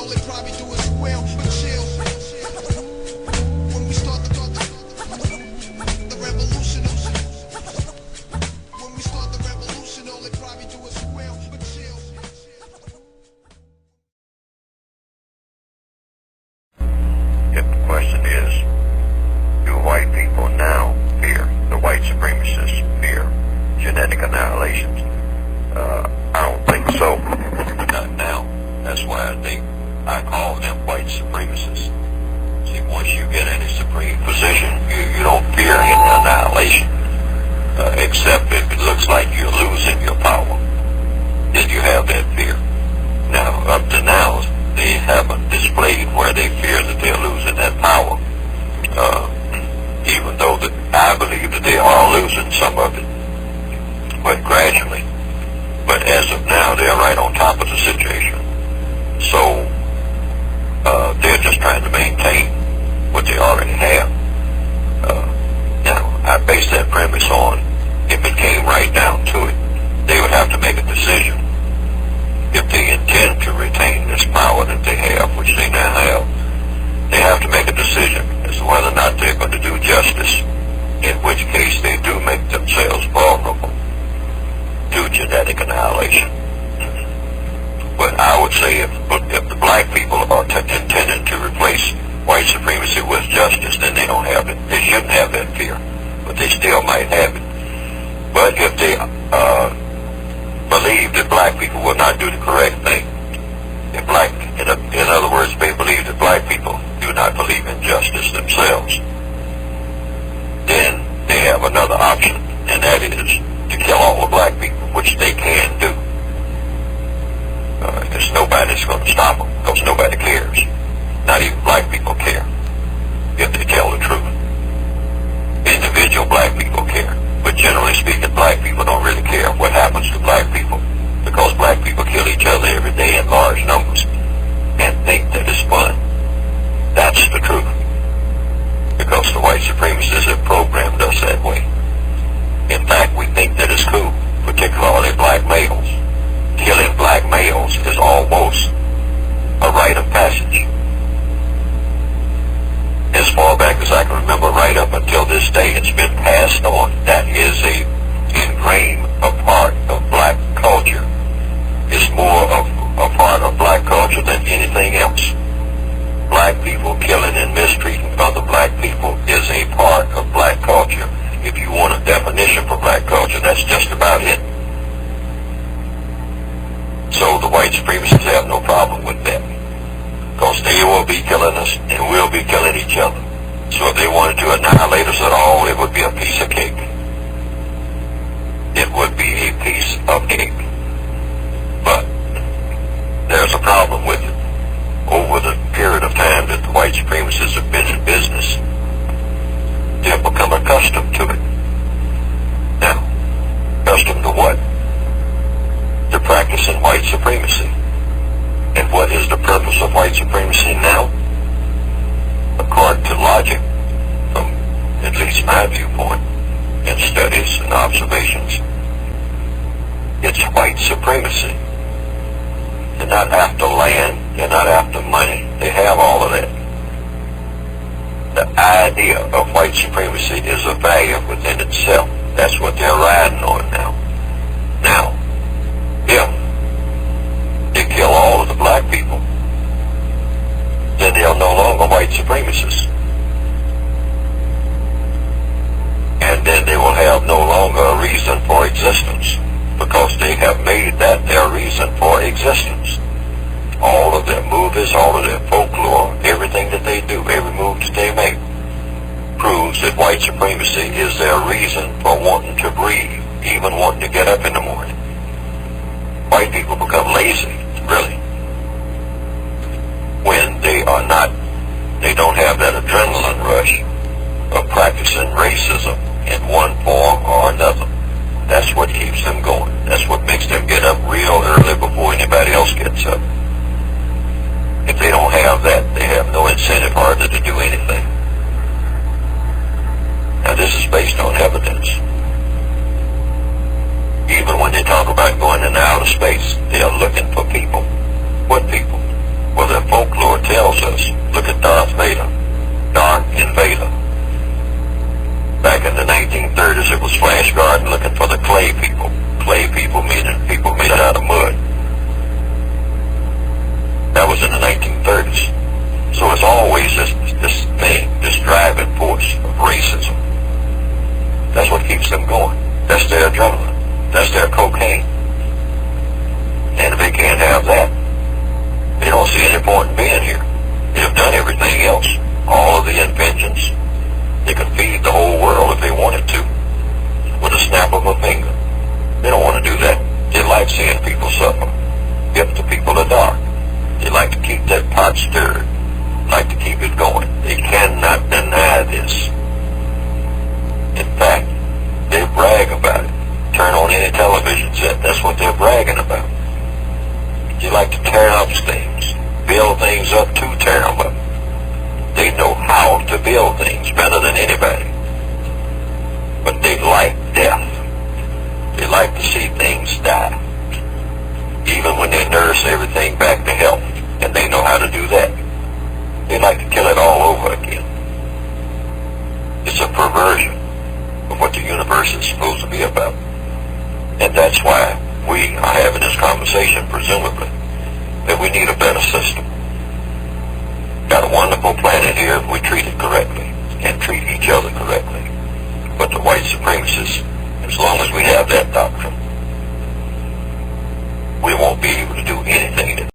all they probably do is squeal, but chill. When we start the revolution, when we start the revolution, all they probably do is squeal, but chill. If the question is, do white people now fear, the white supremacists fear genetic annihilation? I don't think so. Not now. That's why I call them white supremacists. See, once you get in a supreme position, you don't fear annihilation, except if it looks like you're losing your power. Then you have that fear. Now, up to now, they haven't displayed where they fear that they're losing that power, even though I believe that they are losing some of it, but gradually. But as of now, they're right on top of the situation. So they're just trying to maintain what they already have. Now, I base that premise on, if it came right down to it, they would have to make a decision. If they intend to retain this power that they have, which they now have, they have to make a decision as to whether or not they're going to do justice, in which case they do make themselves vulnerable to genetic annihilation. But I would say if the black people are intending to replace white supremacy with justice, then they don't have it. They shouldn't have that fear, but they still might have it. But if they believe that black people will not do the correct thing, in other words, they believe that black people do not believe in justice themselves, then they have another option, and that is to kill all the black people, which they can do. Because nobody's going to stop them, because nobody cares. Not even black people care, if they tell the truth. Individual black people care, but generally speaking, black people don't really care what happens to black people, because black people kill each other every day in large numbers, and think that it's fun. That's the truth, because the white supremacists have programmed us that way. In fact, we think that it's cool, particularly black males. Killing black males is almost a rite of passage. As far back as I can remember, right up until this day, it's been passed on. That is ingrained a part of black culture. It's more of a part of black culture than anything else. Black people killing and mistreating other black people is a part of black culture. If you want a definition for black culture, that's just about it. So the white supremacists have no problem with that, because they will be killing us and we'll be killing each other. So if they wanted to annihilate us at all, it would be a piece of cake. It would be a piece of cake. But there's a problem with it. Over the period of time that the white supremacists have been in business, they've become accustomed to it. Now, accustomed to what? To practicing white supremacy. And what is the purpose of white supremacy now? According to logic, from at least my viewpoint, and studies and observations, it's white supremacy. They're not after land, they're not after money, they have all of that. The idea of white supremacy is a value within itself. That's what they're riding on now. Now, if they kill all of the black people, then they're no longer white supremacists. And then they will have no longer a reason for existence, because they have made that their reason for existence. All of their movies, all of their folklore, everything that they do, every move that they make, proves that white supremacy is their reason for wanting to breathe, even wanting to get up in the morning. White people become lazy, really, when they don't have that adrenaline rush of practicing racism in one form or another. That's what keeps them going. That's what makes them get up real early before anybody else gets up. If they don't have that, they have no incentive hardly to do anything. Now, this is based on evidence. Even when they talk about going into outer space, they are looking for people. What people? Well, their folklore tells us, look at Darth Vader, Darth Invader. Back in the 1930s, it was Flash Gordon looking for the clay people. Clay people meaning people made out of mud. That was in the 1930s. So it's always this thing, this driving force of racism. That's what keeps them going. That's their adrenaline. That's their cocaine. And if they can't have that, they don't see any point in being here. They've done everything else. All of the inventions. They could feed the whole world if they wanted to, with a snap of a finger. They don't want to do that. They like seeing people suffer. If the people are dark, they like to keep that pot stirred, like to keep it going. They cannot deny this. In fact, they brag about it. Turn on any television set, that's what they're bragging about. They like to tear up things, build things up to tear them up. They know how to build things better than anybody. But they like death. They like to see things die. Even when they nurse everything back to health, and they know how to do that. They like to kill it all over again. It's a perversion of what the universe is supposed to be about. And that's why we are having this conversation, presumably, that we need a better system. Got a wonderful planet here if we treat it correctly and treat each other correctly. But the white supremacists, as long as we have that doctrine, we won't be able to do anything that